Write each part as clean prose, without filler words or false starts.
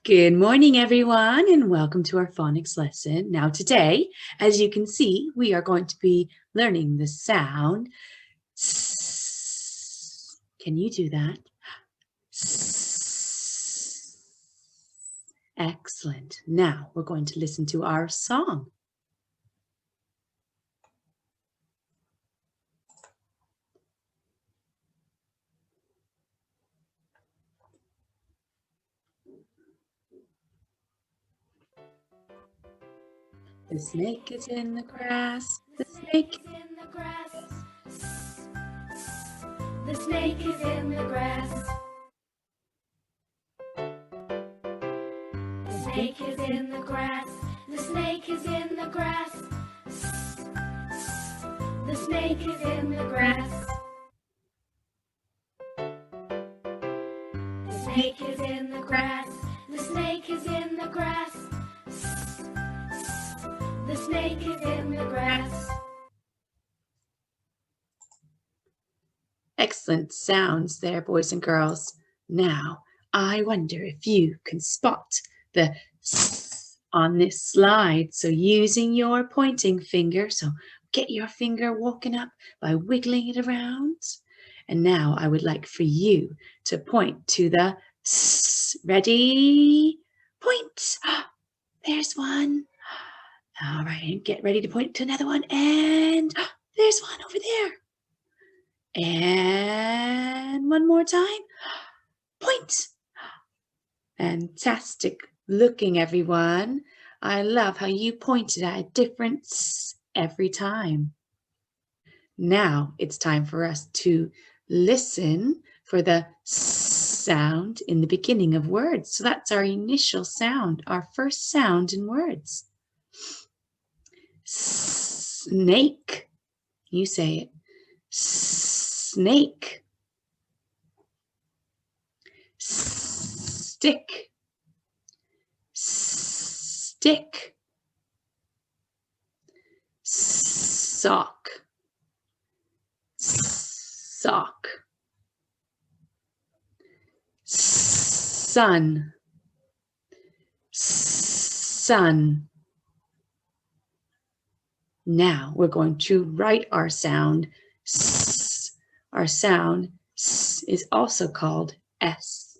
Good morning, everyone, and welcome to our phonics lesson. Now, today, as you can see, we are going to be learning the sound S. Can you do that? S. Excellent. Now, we're going to listen to our song. The snake is in the grass. The snake is in the grass. The snake is in the grass. The snake is in the grass. The snake is in the grass. The snake is in the grass. The snake is in the grass. The snake is in the grass. The snake is in the grass. Excellent sounds there, boys and girls. Now, I wonder if you can spot the S on this slide. So using your pointing finger, so get your finger woken up by wiggling it around. And now I would like for you to point to the S. Ready? Point. There's one. All right, and get ready to point to another one. And there's one over there. And one more time. Point. Fantastic looking, everyone. I love how you pointed at a different S every time. Now it's time for us to listen for the S sound in the beginning of words. So that's our initial sound, our first sound in words. Snake. You say it. Snake. Stick. Stick. Sock. Sock. Sun. Sun. Now we're going to write our sound S. Our sound S is also called S.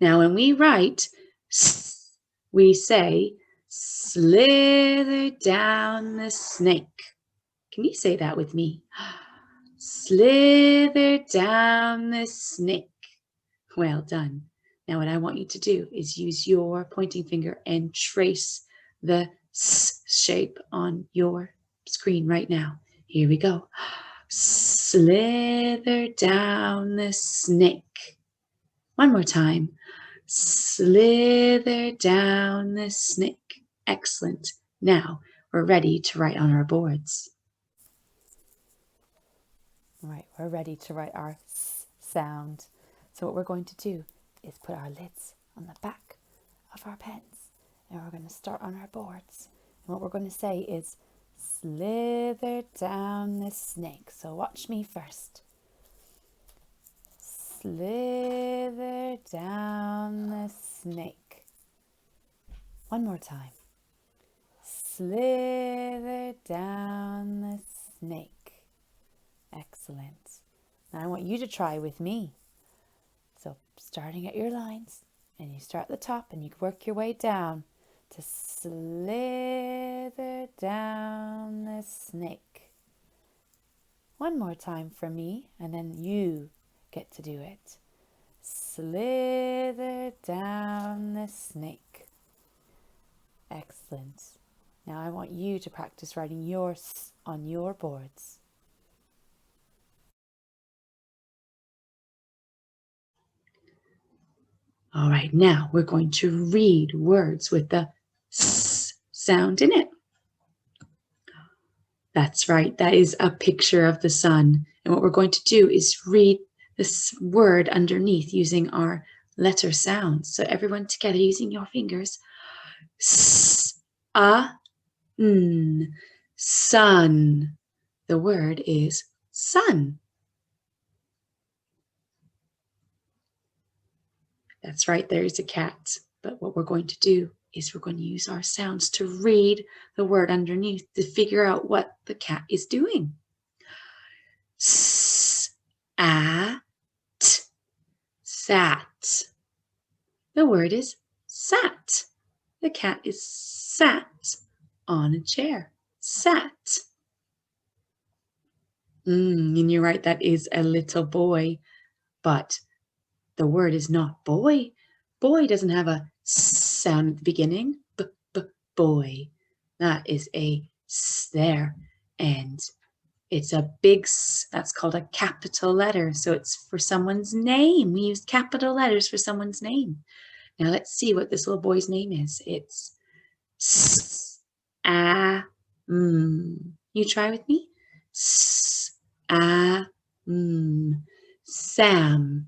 Now when we write S, we say slither down the snake. Can you say that with me? Slither down the snake. Well done. Now what I want you to do is use your pointing finger and trace the S shape on your screen right now. Here we go. Slither down the snake. One more time. Slither down the snake. Excellent. Now we're ready to write on our boards. All right, we're ready to write our S sound. So what we're going to do is put our lids on the back of our pens. And we're going to start on our boards. And what we're going to say is, slither down the snake. So watch me first. Slither down the snake. One more time. Slither down the snake. Excellent. Now I want you to try with me. So starting at your lines, and you start at the top and you work your way down to slither down the snake. One more time for me, and then you get to do it. Slither down the snake. Excellent. Now I want you to practice writing your S on your boards. All right, now we're going to read words with the S sound in it. That's right, that is a picture of the sun. And what we're going to do is read this word underneath using our letter sounds. So everyone together using your fingers. S, a, n, sun. The word is sun. That's right, there's a cat. But what we're going to do is we're going to use our sounds to read the word underneath to figure out what the cat is doing. S, a, t, sat. The word is sat. The cat is sat on a chair. Sat. And you're right, that is a little boy, but the word is not boy. Boy doesn't have a sound at the beginning. Boy. That is a s there. And it's a big S. That's called a capital letter. So it's for someone's name. We use capital letters for someone's name. Now let's see what this little boy's name is. It's S, A, M. You try with me? S, A, M. Sam.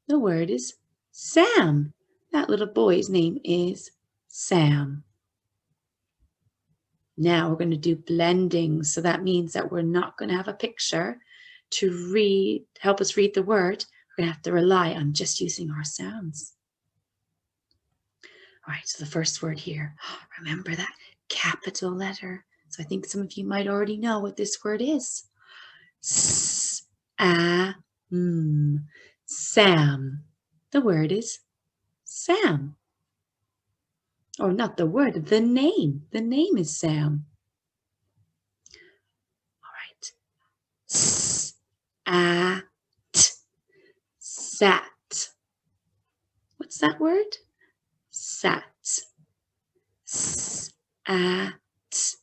The word is Sam. That little boy's name is Sam. Now we're going to do blending. So that means that we're not going to have a picture to help us read the word. We're going to have to rely on just using our sounds. All right, so the first word here, remember that capital letter. So I think some of you might already know what this word is. S, A, M. Sam. The word is Sam. Or not the word, the name. The name is Sam. All right. S, A, T. Sat. What's that word? Sat. S, A, T.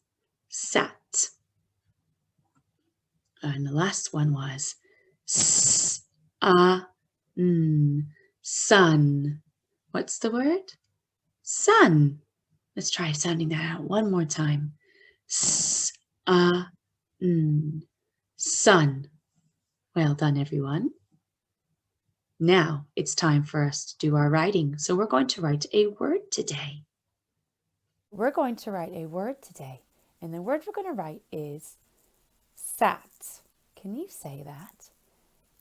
Sat. And the last one was S, A, N. Sun. What's the word? Sun. Let's try sounding that out one more time. S, A, N. Sun. Well done, everyone. Now it's time for us to do our writing. So we're going to write a word today. We're going to write a word today, and the word we're going to write is sat. Can you say that?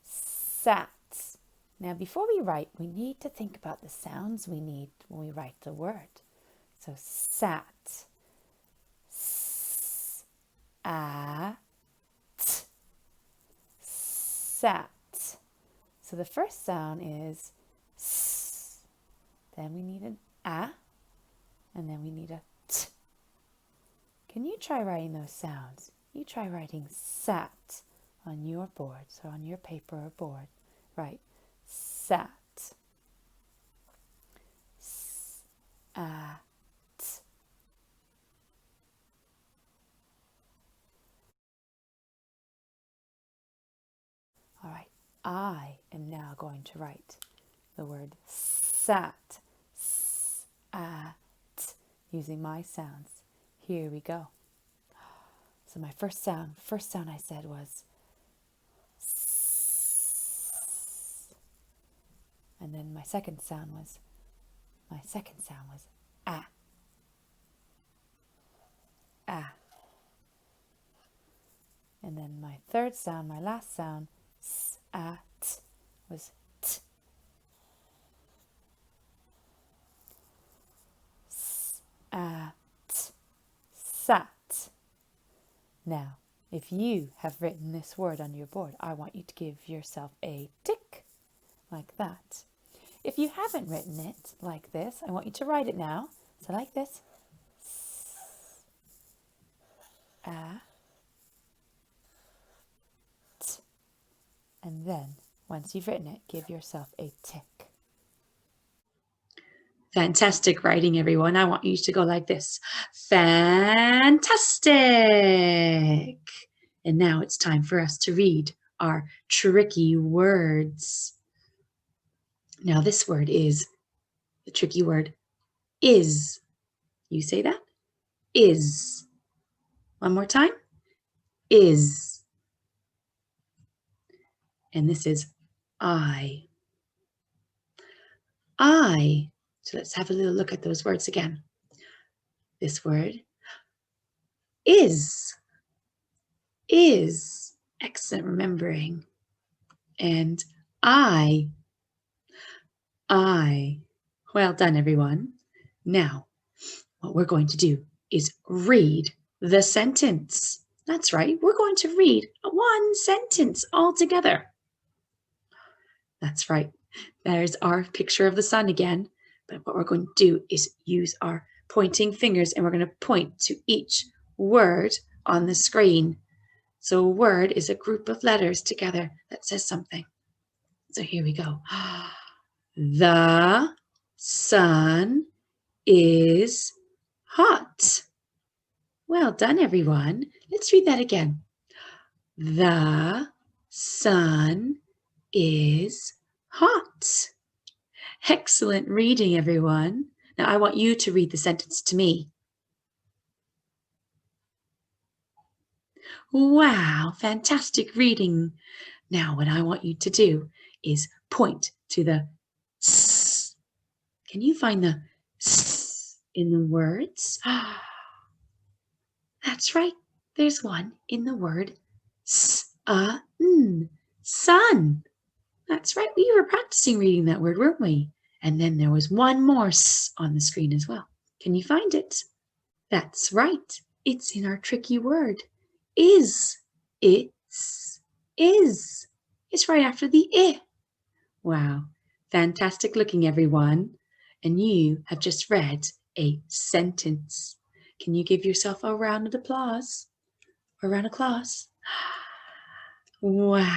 Sat. Now, before we write, we need to think about the sounds we need when we write the word. So, sat. S, a, t. Sat. So the first sound is s. Then we need an a, and then we need a t. Can you try writing those sounds? You try writing sat on your board, so on your paper or board. Write sat. S, a, t. All right, I am now going to write the word sat, s, a, t, using my sounds. Here we go. So my first sound I said was s. And then my second sound was a. A. And then my third sound, my last sound, s, a, t, was t. S, a, t, sat. Now, if you have written this word on your board, I want you to give yourself a tick, like that. If you haven't written it like this, I want you to write it now. So like this. S, a, t. And then, once you've written it, give yourself a tick. Fantastic writing, everyone. I want you to go like this. Fantastic. And now it's time for us to read our tricky words. Now this word is, the tricky word is. You say that? Is. One more time. Is. And this is I. I. So let's have a little look at those words again. This word is. Is. Excellent remembering. And I. I. Well done, everyone. Now, what we're going to do is read the sentence. That's right, we're going to read one sentence all together. That's right, there's our picture of the sun again. But what we're going to do is use our pointing fingers and we're going to point to each word on the screen. So a word is a group of letters together that says something. So here we go. The sun is hot. Well done, everyone. Let's read that again. The sun is hot. Excellent reading, everyone. Now I want you to read the sentence to me. Wow, fantastic reading. Now what I want you to do is point to the S. Can you find the S in the words? That's right. There's one in the word sun. Sun. That's right. We were practicing reading that word, weren't we? And then there was one more S on the screen as well. Can you find it? That's right. It's in our tricky word. Is. It's. Is. It's right after the I. Wow. Fantastic looking, everyone. And you have just read a sentence. Can you give yourself a round of applause? A round of applause? Wow.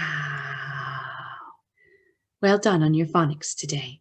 Well done on your phonics today.